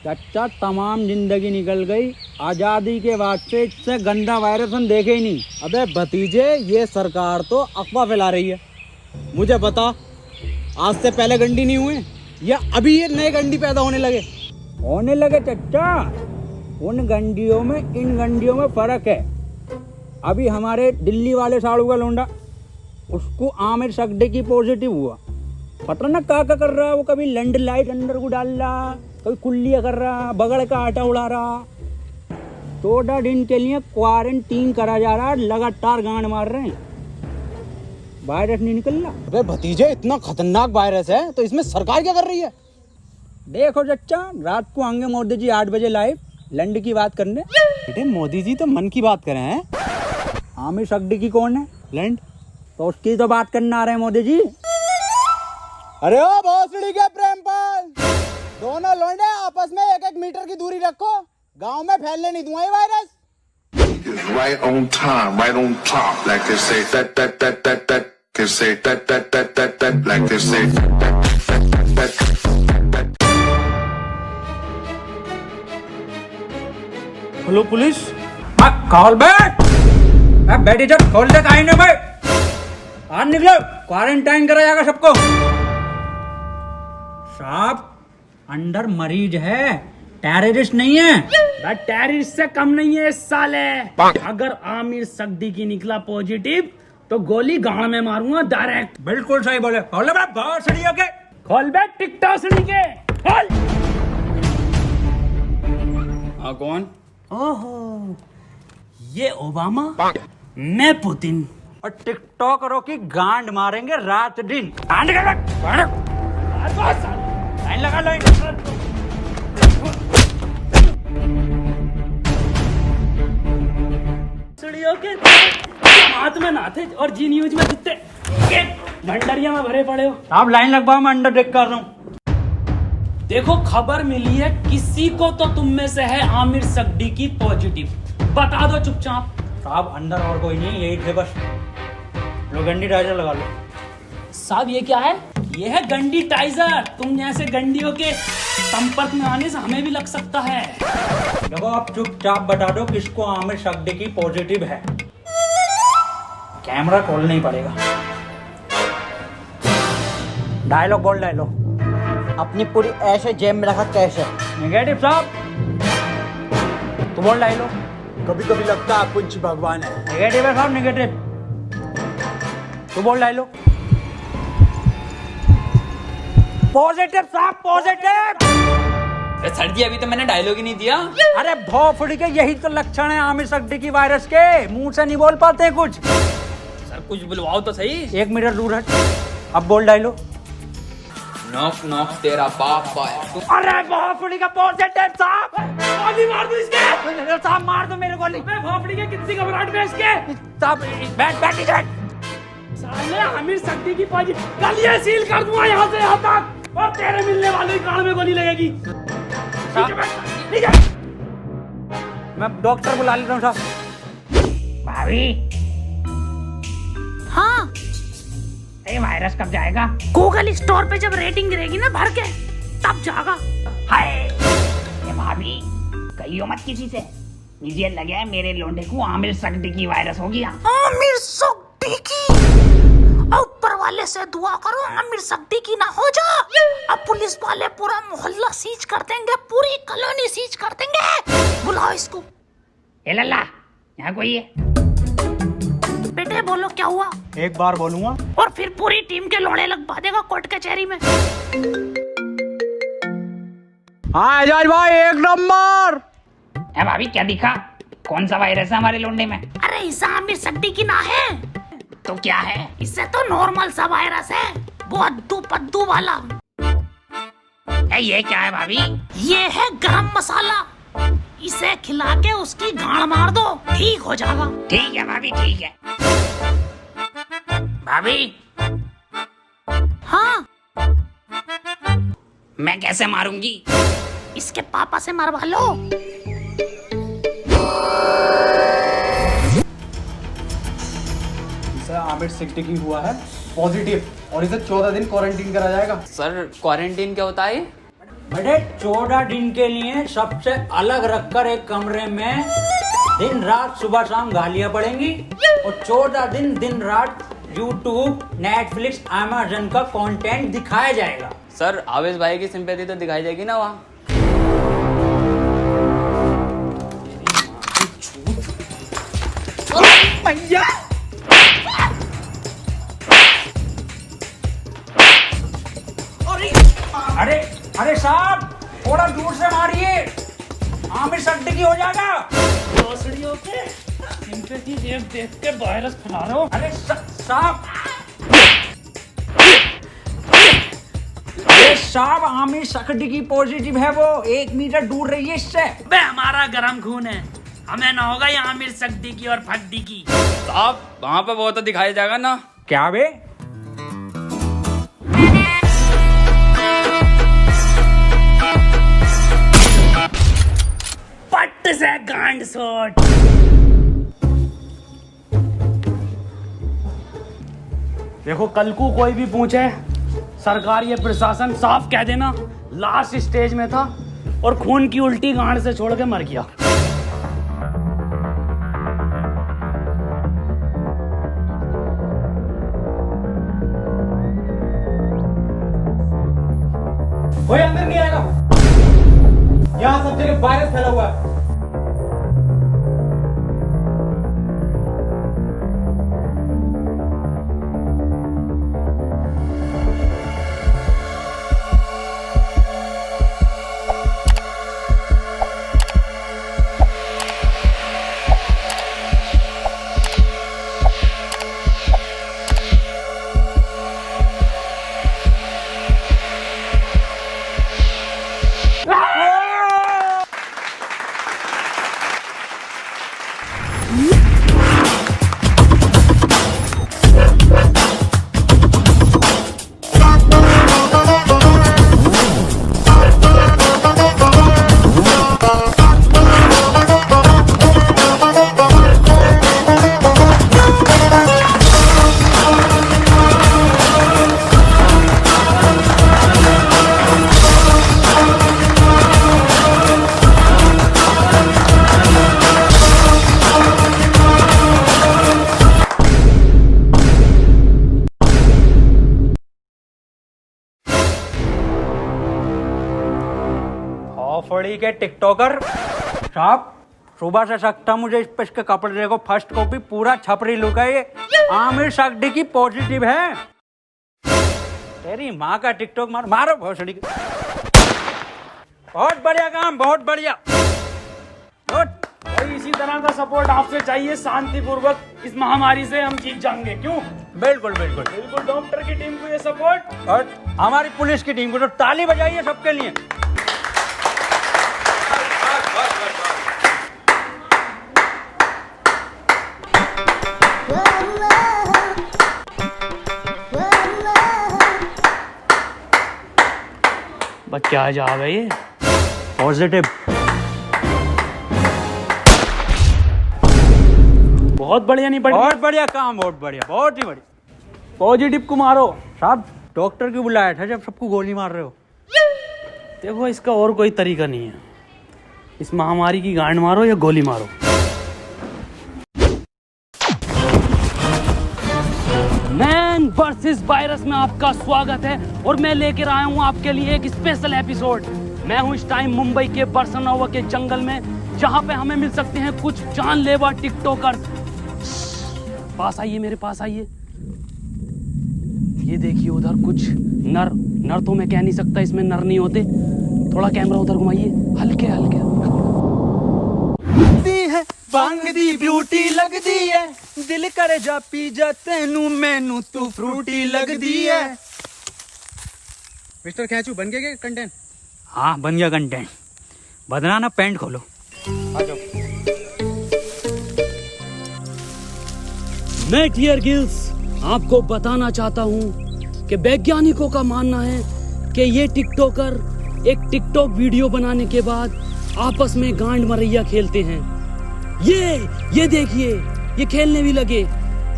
चाचा तमाम जिंदगी निकल गई, आजादी के बाद से इससे गंदा वायरस हम देखे ही नहीं। अबे भतीजे, ये सरकार तो अफवाह फैला रही है। मुझे बता, आज से पहले गंडी नहीं हुए या अभी ये नए गंडी पैदा होने लगे चाचा। उन गंडियों में इन गंडियों में फर्क है। अभी हमारे दिल्ली वाले साड़ू का लोंडा, उसको आमिर सगडी पॉजिटिव हुआ। पता ना क्या कर रहा है वो, कभी लैंड लाइट अंदर को डाल रहा, कभी कुल्लिया कर रहा, बगड़ का आटा उड़ा रहा। 14 दिन के लिए क्वारंटीन करा जा रहा है, लगातार गांड मार रहे हैं, वायरस नहीं निकल रहा। अबे भतीजे, इतना खतरनाक वायरस है तो इसमें सरकार क्या कर रही है? देखो चच्चा, रात को आएंगे मोदी जी 8 बजे लाइव लैंड की बात करने। बेटे मोदी जी तो मन की बात कर रहे हैं। आमिर सगडी कौन है? लैंड तो उसकी तो बात करने आ रहे हैं मोदी जी। अरे ओ भोसड़ी के प्रेमपाल, दोनों लौंडे आपस में 1-1 मीटर की दूरी रखो, गांव में फैलने नहीं दूंगा ये virus. Right on time, right on top, like they say that, they say that, like they say that. Hello police. खोल बैठ, बैठी जब खोल दे कहीं ना भाई, आज निकलो, क्वारंटाइन करा जाएगा सबको। साहब अंदर मरीज है, टेररिस्ट नहीं है। टेररिस्ट से कम नहीं है इस साले। अगर आमिर सगडी की निकला पॉजिटिव तो गोली गांड में मारूंगा डायरेक्ट। बिल्कुल सही बोले। खोल बे भोसड़ी के, खोल बे टिकटॉसड़ी के, खोल। हाँ कौन? ओहो, ये ओबामा, मैं पुतिन। और टिकटॉकरों की गांड मारेंगे रात दिन। लाइन लगा लाइन। सड़ियों के हाथ में ना थे और जी न्यूज में कुत्ते भंडरिया में भरे पड़े हो। आप लाइन लगवाओ, मैं अंडर देख कर रहा हूँ। देखो खबर मिली है, किसी को तो तुम में से है आमिर सगडी की पॉजिटिव, बता दो चुपचाप। साहब अंदर और कोई नहीं, यही थे बस। लो गंडी टाइजर लगा लो। साहब ये क्या है? ये है गंडी टाइजर। तुम जैसे गंडियों के संपर्क में आने से हमें भी लग सकता है। देखो आप चुपचाप बता दो किसको आमिर सगडी की पॉजिटिव है, कैमरा खोलना ही पड़ेगा। डायलॉग बोल डायलॉग। अपनी पूरी ऐसे जेब में रखा कैसे? नेगेटिव साहब, तू बोल डायलॉग। कभी कभी लगता है कुछ भगवान है। नेगेटिव है साहब, नेगेटिव। तू बोल डायलॉग। पॉजिटिव साहब, पॉजिटिव। सर जी अभी तो मैंने डायलॉग ही नहीं दिया। अरे भोफड़ी के, यही तो लक्षण है आमिर सगडी की वायरस के, मुंह से नहीं बोल पाते कुछ। सर कुछ बुलवाओ तो सही। 1 मीटर दूर हट, अब बोल डायलॉग। नॉक नॉक तेरा बाप आया। अरे भोफड़ी का पॉजिटिव साहब, गोली मार दो इसके। साहब मार दो मेरे गोली। भोपड़ी के कितनी घबराहट में इसके। साहब बैठ जाए। साले आमिर सगडी की पॉजिटिव, गलियां सील कर दूंगा यहाँ से यहाँ तक, और तेरे मिलने वाले कान में गोली लगेगी। मैं डॉक्टर बुला लेता हूँ साहब। भाभी, हाँ, ये वायरस कब जाएगा? गूगल स्टोर पे जब रेटिंग गिरेगी ना भर के, तब जाएगा। हाय ये भाभी, कहियो मत किसी से, मुझे लगे है मेरे लोंडे को आमिर सगडी की वायरस हो गया। आमिर सगडी की, ऊपर वाले से दुआ करो आमिर सगडी की ना हो जा। अब पुलिस वाले पूरा मोहल्ला सीज कर देंगे, पूरी कॉलोनी सीज कर देंगे। बुलाओ इसको। ए लल्ला, यहाँ कोई है? बेटे बोलो क्या हुआ? एक बार बोलूंगा और फिर पूरी टीम के लोड़े लगवा देगा कोर्ट कचहरी में। हाँ एजाज भाई, 1 नंबर। ए भाभी क्या दिखा? कौन सा वायरस है हमारे लोंडे में? अरे इसे आमिर सगडी की ना है तो क्या है? इससे तो नॉर्मल सा वायरस है, वो अद्दू पद्दू वाला। ये क्या है भाभी? ये है गरम मसाला, इसे खिला के उसकी गांड मार दो, ठीक हो जाएगा। ठीक है भाभी, ठीक है। भाभी हाँ, मैं कैसे मारूंगी? इसके पापा से मरवा लो। आमिर सगडी की हुआ है पॉजिटिव और इसे 14 दिन क्वारंटीन करा जाएगा। सर क्वारंटीन क्या होता है? बेटे 14 दिन के लिए सबसे अलग रखकर एक कमरे में दिन रात सुबह शाम गालियां पड़ेंगी और 14 दिन दिन रात यूट्यूब, नेटफ्लिक्स, अमेज़न का कंटेंट दिखाया जाएगा। सर आवेश भाई की सिंपैथी तो दिखाई देगी ना वहाँ। भैया अरे अरे साहब थोड़ा दूर से मारिए, आमिर सड्डी हो जाएगा। भोसड़ियों के सिंपैथी देख के वायरस फैला रहे हो। अरे साहब अरे साहब आमिर सड्डी की पॉजिटिव है, वो 1 मीटर दूर रहिए इससे। बे हमारा गरम खून है, हमें ना होगा ये आमिर सड्डी की और फड्डी की। साहब वहाँ पे वो तो दिखाया जाएगा ना। क्या बे? पट्ट से गांड सोट। देखो कल को कोई भी पूछे, सरकार ये प्रशासन साफ कह देना लास्ट स्टेज में था और खून की उल्टी गांड से छोड़ के मर गया। कोई अंदर नहीं आएगा, यहाँ सब जगह वायरस फैला हुआ है। फड़ी के टिकटॉकर साहब, सुबह से सकता मुझे इस पे इसके कपड़े देखो, फर्स्ट कॉपी पूरा छपरी लुक है ये। आमिर सड्डी की पॉजिटिव है। तेरी माँ का टिकटॉक मारो भोसड़ी। बहुत बढ़िया काम, बहुत बढ़िया। और इसी तरह का सपोर्ट आपसे चाहिए, शांतिपूर्वक इस महामारी से हम जीत जाएंगे। क्यों? बिल्कुल बिल्कुल बिल्कुल डॉक्टर की टीम को ये सपोर्ट और हमारी पुलिस की टीम को तो ताली बजाइए सबके लिए। क्या जा रही है पॉजिटिव। बहुत बढ़िया। नहीं बढ़िया? बहुत बढ़िया काम, बहुत बढ़िया, बहुत ही बढ़िया। पॉजिटिव को मारो साहब। डॉक्टर क्यों बुलाया था जब सबको गोली मार रहे हो? देखो इसका और कोई तरीका नहीं है, इस महामारी की गांड मारो या गोली मारो। मैन वर्सेस वायरस में आपका स्वागत है और मैं लेकर आया हूं आपके लिए एक स्पेशल एपिसोड। मैं हूं इस टाइम मुंबई के बरसनोवा के जंगल में, जहां पे हमें मिल सकते हैं कुछ जानलेवा टिकटॉकर। पास आइए, मेरे पास आइए। ये देखिए उधर कुछ नर तो मैं कह नहीं सकता, इसमें नर नहीं होते। थोड़ा कैमरा उधर घुमाइए, हल्के हल्के। है बांग दी ब्यूटी लगदी है, दिल करे जा पी जा तेनू मैनू तू फ्रूटी लगदी है। मिस्टर खैचू बन गया कंटेंट? हाँ बन गया कंटेंट। बदना ना, पैंट खोलो। आ जाओ। मैं डियर गिल्स आपको बताना चाहता हूं कि वैज्ञानिकों का मानना है कि ये टिकटॉकर एक टिकटॉक वीडियो बनाने के बाद आपस में गांड मरैया खेलते हैं। ये देखिए, ये खेलने भी लगे।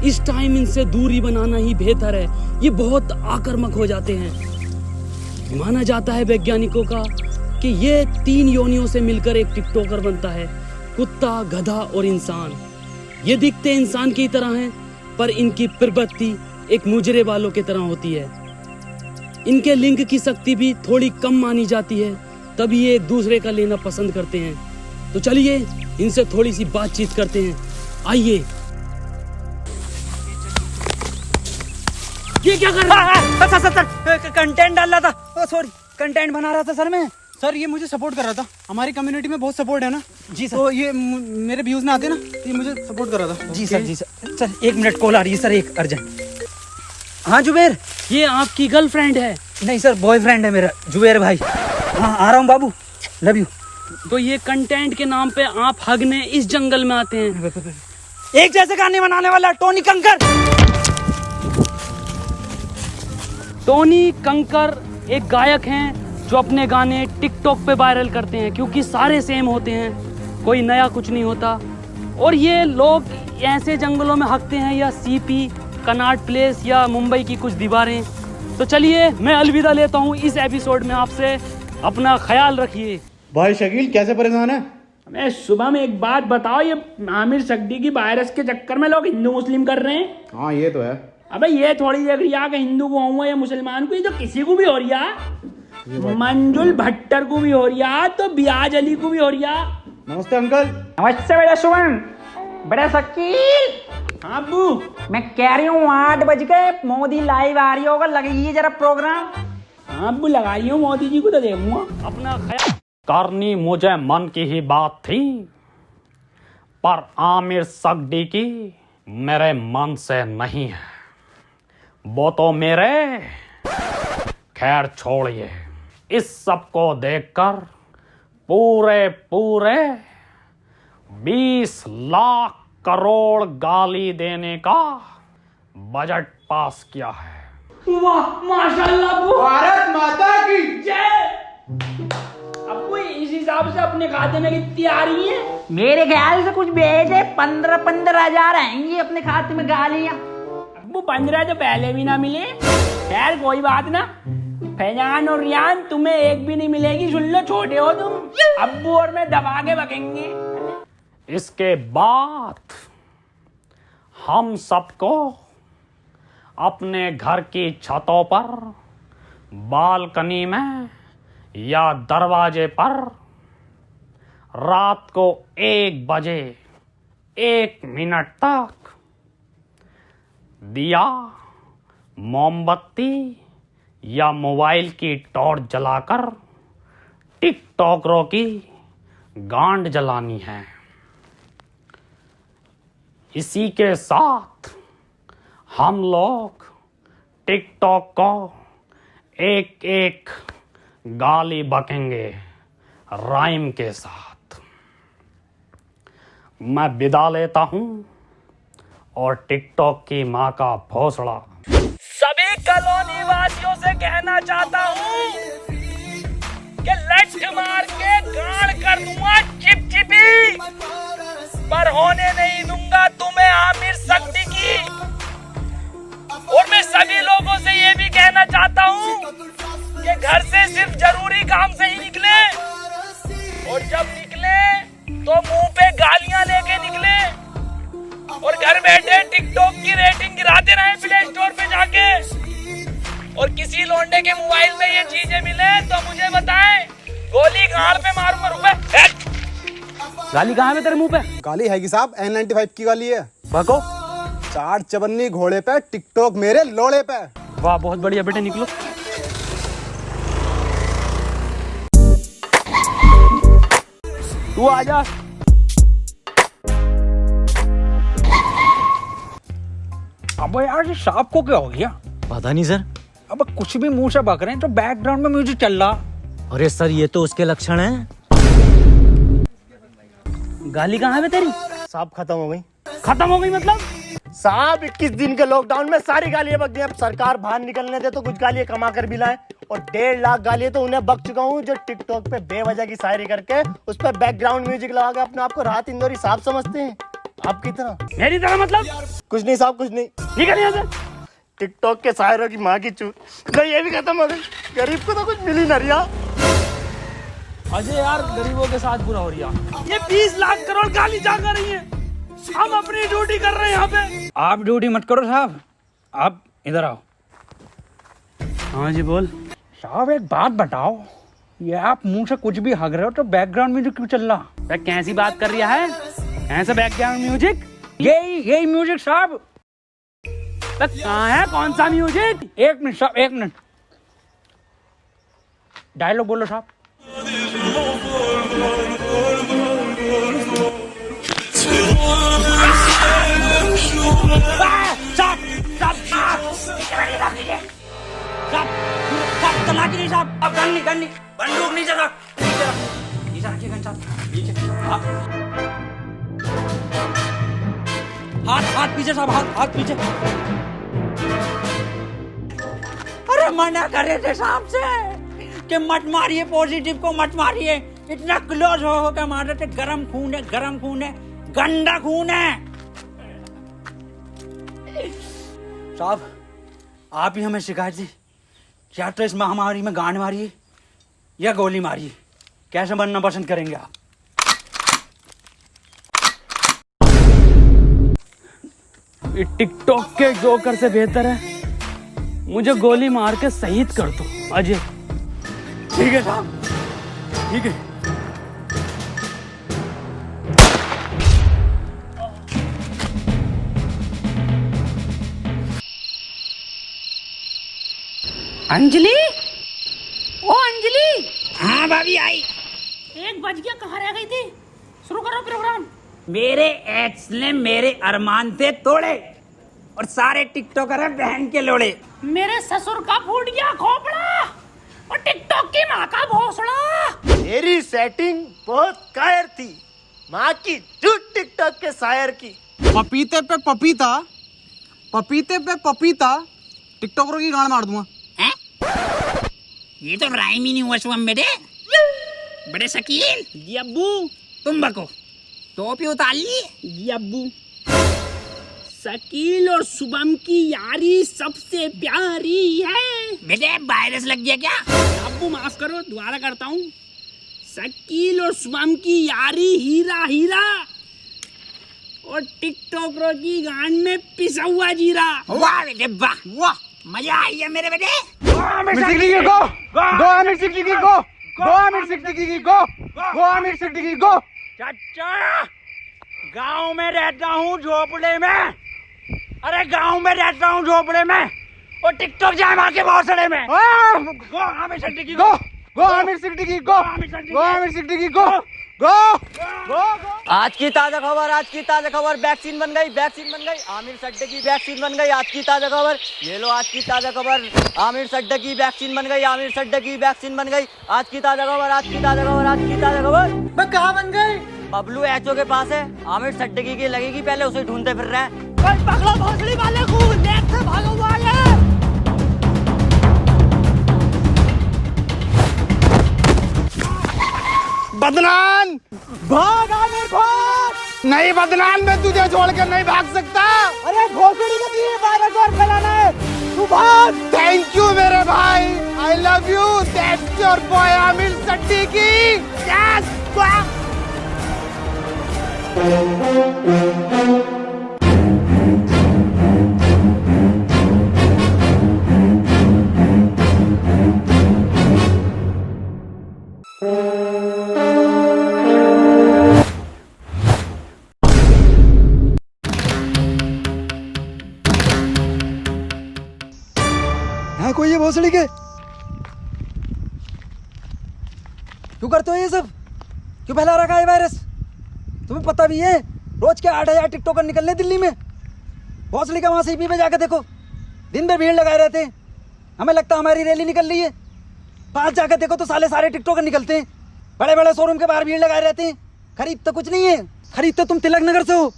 इस टाइम इनसे दूरी बनाना ही बेहतर है, ये बहुत आक्रामक हो जाते हैं। माना जाता है वैज्ञानिकों का कि ये 3 योनियों से मिलकर एक टिकटॉकर बनता है, कुत्ता, गधा और इंसान। ये दिखते इंसान की तरह हैं, पर इनकी प्रवृत्ति एक मुजरे वालों की तरह होती है। इनके लिंग की शक्ति भी थोड़ी कम मानी जाती है, तभी ये एक दूसरे का लेना पसंद करते हैं। तो चलिए इनसे थोड़ी सी बातचीत करते हैं, आइए। ये क्या कर रहा है? सर कंटेंट डाल रहा था, सॉरी कंटेंट बना रहा था सर मैं। सर ये मुझे सपोर्ट कर रहा था, हमारी कम्युनिटी में बहुत सपोर्ट है ना जी सर। तो ये मेरे व्यूज में आते ना, ये मुझे सपोर्ट कर रहा था। जी सर, जी सर। सर 1 मिनट कॉल आ रही है सर, एक अर्जेंट। हाँ जुबेर। ये आपकी गर्लफ्रेंड है? नहीं सर, बॉयफ्रेंड है मेरा, जुबेर भाई। हाँ आ रहा हूँ बाबू, लव यू। तो ये कंटेंट के नाम पे आप हगने इस जंगल में आते हैं? एक जैसे गाने बनाने वाला टोनी कंकर। टोनी कंकर एक गायक हैं जो अपने गाने टिकटॉक पे वायरल करते हैं, क्योंकि सारे सेम होते हैं, कोई नया कुछ नहीं होता। और ये लोग ऐसे जंगलों में हकते हैं, या सीपी, कनॉट प्लेस या मुंबई की कुछ दीवारें। तो चलिए मैं अलविदा लेता हूँ इस एपिसोड में आपसे। अपना ख्याल रखिए। भाई शकील कैसे परेशान है? मैं सुबह में एक बात बताओ, ये आमिर सगडी की वायरस के चक्कर में लोग हिंदू मुस्लिम कर रहे हैं। हाँ ये तो है। अबे ये थोड़ी देख रही कि हिंदू को हुआ या मुसलमान को, ये तो किसी को भी हो रही है। मंजुल भट्टर को भी हो रही है, तो बियाज अली को भी हो रही है। नमस्ते अंकल। नमस्ते बेटा सुमन। बड़ा शकील। हाँ अब्बू। मैं कह रही हूँ 8 बज गए, मोदी लाइव आ रही होगा, लगाइए जरा प्रोग्राम। हाँ अब्बू लगाई हूँ, मोदी जी को तो देखूंगा। अपना ख्याल करनी मुझे मन की ही बात थी, पर आमिर सगडी की मेरे मन से नहीं है। वो तो मेरे, खैर छोड़िए। इस सब को देखकर पूरे 20 लाख करोड़ गाली देने का बजट पास किया है। वाह माशाल्लाह अब्बू। भारत माता की जय। अब्बू इस हिसाब से अपने खाते में कितनी आ रही है? मेरे ख्याल से कुछ भेजे 15 हजार आएंगी अपने खाते में गालियाँ। अब्बू 15 तो पहले भी ना मिले। खैर कोई बात ना, फैजान और रियान तुम्हें एक भी नहीं मिलेगी, सुन लो, छोटे हो तुम। अब्बू और मैं दबा के बकेंगे। इसके बाद हम सबको अपने घर की छतों पर, बालकनी में या दरवाजे पर रात को 1 बजे 1 मिनट तक दिया, मोमबत्ती या मोबाइल की टॉर्च जलाकर टिकटॉकरों की गांड जलानी है। इसी के साथ हम लोग टिकटॉक को एक एक गाली बकेंगे राइम के साथ। मैं विदा लेता हूं और टिकटॉक की मां का भोसड़ा सभी कॉलोनी वासियों से कहना चाहता हूँ कि लठ मार के गाड़ कर दूंगा चिपचिपी, पर होने नहीं दूंगा तुम्हें आमिर सगडी की। और मैं सभी लोगों से ये भी कहना चाहता हूँ कि घर से सिर्फ जरूरी काम से ही निकले, और जब निकले तो मुंह पे गालियां लेके निकले, और घर बैठे टिकटॉक की रेटिंग गिराते रहे प्ले स्टोर पे जाके। और किसी लौंडे के मोबाइल में ये चीजें मिले तो मुझे बताएं, गोली गाड़ पे मारूंगा। रुपए गाली कहाँ है तेरे मुंह पे? गाली है कि साहब, N95 की गाली है। बको। 4 चवन्नी घोड़े पे, टिकटॉक मेरे लोड़े पे। वाह बहुत बढ़िया बेटे, निकलो। तू आजा। अब यार ये सांप को क्या हो गया? पता नहीं सर। अब कुछ भी मुंह से बक रहे हैं तो बैकग्राउंड में म्यूजिक चल रहा। अरे सर ये तो उसके लक्षण हैं। गाली कहाँ है तेरी? साहब खत्म हो गई। खत्म हो गई मतलब? साहब 21 दिन के लॉकडाउन में सारी गालियां बक गई। अब सरकार बाहर निकलने दे तो कुछ गालियां कमा कर भी लाए, और 1.5 लाख गालियां तो उन्हें बक चुका हूँ जो टिकटॉक पे बेवजह की शायरी करके उस पर बैकग्राउंड म्यूजिक लगा के अपने आप को राहत इंदौरी साहब समझते हैं। आपकी तरह। मेरी तरह मतलब? कुछ नहीं साहब, कुछ नहीं। निकल यहाँ से। टिकटॉक के शायरों की माँ की चूत। ये भी खत्म हो गई। गरीब को तो कुछ मिल ही ना रिया। अजय यार गरीबों के साथ बुरा हो रही है। ये 20 लाख करोड़ गाली जा कर रही है, हम अपनी ड्यूटी कर रहे हैं यहाँ पे। आप ड्यूटी मत करो साहब, आप इधर आओ। हाँ जी बोल। साहब एक बात बताओ, ये आप मुंह से कुछ भी हग रहे हो तो बैकग्राउंड म्यूजिक क्यों चल रहा? कैसी बात कर रहा है? ऐसा बैकग्राउंड म्यूजिक? यही म्यूजिक साहब। कहाँ है, कौन सा म्यूजिक? एक मिनट साहब, एक मिनट। डायलॉग बोलो साहब। बंदूक नीचे रख। हाथ पीछे साहब, हाथ पीछे। अरे मना करे थे साहब से कि मत मारिए, पॉजिटिव को मत मारिए। इतना क्लोज हो के मारे थे। गरम खून है, गरम खून है, गंदा खून है। साहब आप ही हमें शिकायत दी, या तो इस महामारी में गांड मारिए या गोली मारिए, कैसे बनना पसंद करेंगे आप? टिकटॉक के जोकर से बेहतर है मुझे गोली मार के शहीद कर दो अजय। ठीक है साहब, ठीक है। अंजलि, ओ अंजलि। हाँ भाभी आई। 1 बज गया, कहाँ रह गई थी? शुरू करो प्रोग्राम। मेरे एक्स ने मेरे अरमान थे तोड़े और सारे टिकटॉकर हैं बहन के लोड़े। मेरे ससुर का फूट गया खोपड़ा और टिकटॉक की माँ का भोसड़ा। मेरी सेटिंग बहुत कायर थी, माँ की झूठ टिकटॉक के शायर की। पपीते पे पपीता, पपीते पे पपीता, टिकटॉकरों की गांड मार दूंगा। ये तो राइम ही नहीं हुआ शुभम बेटे। बड़े शकील जी अब्बू, तुम बको टोपी उतार ली जी अब्बू। शकील और शुभम की यारी सबसे प्यारी है। बेटे वायरस लग गया क्या? अब्बू माफ करो, दोबारा करता हूँ। शकील और शुभम की यारी हीरा हीरा और टिकटॉकरों की गांड में पिसा हुआ जीरा। वाह बेटे वाह वाह, मजा आई है मेरे बेटे। गो आमिर सिद्दीकी गो, गो आमिर सिद्दीकी गो, गो आमिर सिद्दीकी गो, गो आमिर सिद्दीकी गो। चाचा गांव में रहता हूँ झोपड़े में, अरे गांव में रहता हूँ झोपड़े में और टिकटॉक जाए मार के भोसड़े में। गो आमिर सिद्दीकी गो, गो आमिर सिद्दीकी गो, गो आमिर सिद्दीकी गो, गो गो। आज की ताजा खबर, आज की ताजा खबर, वैक्सीन बन गई, वैक्सीन बन गई, आमिर सड्डे की वैक्सीन बन गई। आज की ताजा खबर, ये लो आज की ताजा खबर, आमिर सड्डे की वैक्सीन बन गई, आमिर सड्डे की वैक्सीन बन गई। आज की ताजा खबर, आज की ताजा खबर, आज की ताजा खबर। मैं कहाँ बन गई? बबलू एचओ के पास है, आमिर सड्डे की लगेगी, पहले उसे ढूंढते फिर रहे हैं। पकड़ो भोसड़ी वाले को, नेट से भागो वाले। बदनाम भाग, आमिर भाग। नहीं बदनाम, मैं तुझे छोड़ कर नहीं भाग सकता। अरे भोसड़ी को दिए वायरस और फैलाना है, तू भाग। थैंक यू मेरे भाई, I love you. That's your boy Aamir Siddiqui. Yes यहाँ कोई है भोसड़ी के? क्यों करते हो ये सब? क्यों फैला रखा है वायरस? तुम्हें पता भी है रोज के 8,000 टिकटॉकर निकलने दिल्ली में। भोसड़ी का वहां सीपी पे जाकर देखो, दिन भर भीड़ लगाए रहते हैं। हमें लगता है हमारी रैली निकल रही है, पास जाकर देखो तो साले टिकटॉकर निकलते हैं। बड़े बड़े शोरूम के बाहर भीड़ लगाए रहते हैं। खरीद तो कुछ नहीं है, खरीद तो तुम तिलक नगर से हो।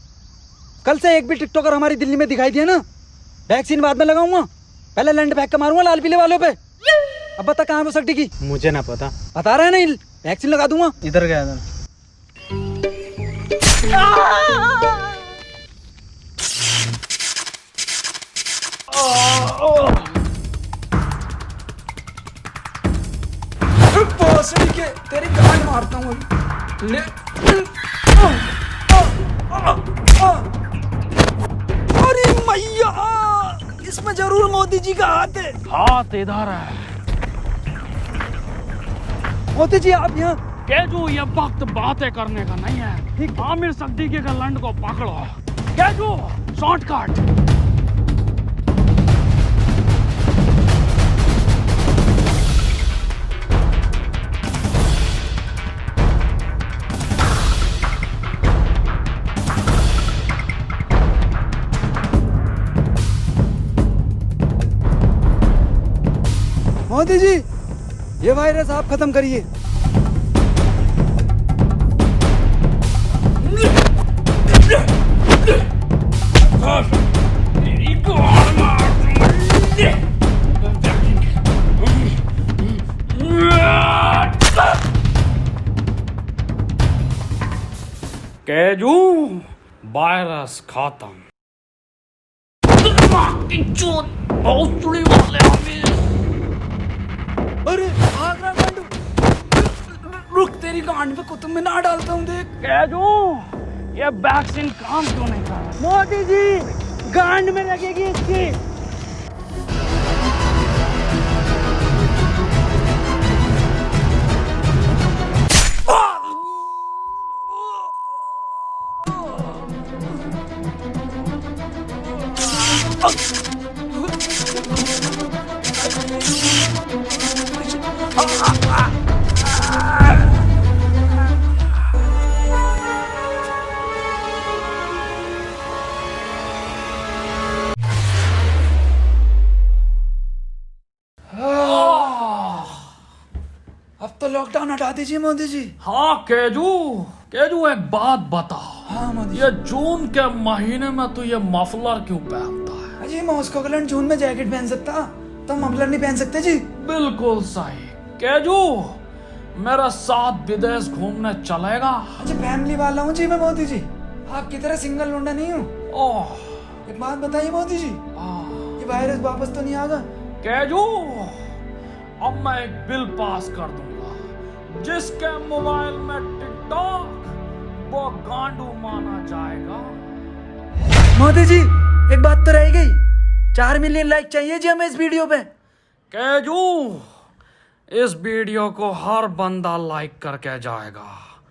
कल से एक भी टिकटॉकर हमारी दिल्ली में दिखाई दिया ना, वैक्सीन बाद में लगाऊंगा, पहले लैंड फेंक के मारूंगा लाल पीले वालों पे। अब बता कहाँ है वो सट्टी की? मुझे ना पता। बता रहा है नहीं, वैक्सीन लगा दूंगा। इधर गया था। भोसड़ी के तेरी गांड मारता हूँ ले अरे मैया, इसमें जरूर मोदी जी का हाथ है। हाथ इधर है। मोदी जी आप यहाँ। केजू ये वक्त बातें करने का नहीं है। आमिर सिद्दीकी के लंड को पकड़ो। केजू शॉर्टकट। मोदी जी ये वायरस आप खत्म करिए। केजू वायरस खत्म। भोसड़ी वाले आमिर। अरे भाग रहा गांडू, रुक तेरी गांड पे कुतुब में ना डालता हूँ देख। केजू ये वैक्सीन काम क्यों नहीं कर रहा? मोदी जी गांड में लगेगी इसकी। अब तो लॉकडाउन हटा दीजिए मोदी जी। हाँ केजू, केजू एक बात बता। हाँ मोदी ये जून के महीने में तू ये मफलर क्यों पहनता है? जी मॉस्को के जून में जैकेट पहन सकता तो मफलर नहीं पहन सकते जी। बिल्कुल सही। केजू मेरे साथ विदेश घूमने चलेगा? अच्छा फैमिली वाला हूँ जी मैं मोदी जी, आपकी तरह सिंगल लौंडा नहीं हूँ। ओह एक बात बताइए मोदी जी, ये वायरस वापस तो नहीं आगा? केजू अब मैं एक बिल पास कर दूंगा जिसके मोबाइल में टिकटॉक वो गांडू माना जाएगा। मोदी जी एक बात तो रह गई, 4 मिलियन लाइक चाहिए जी हमें इस वीडियो पे। केजू इस वीडियो को हर बंदा लाइक करके जाएगा।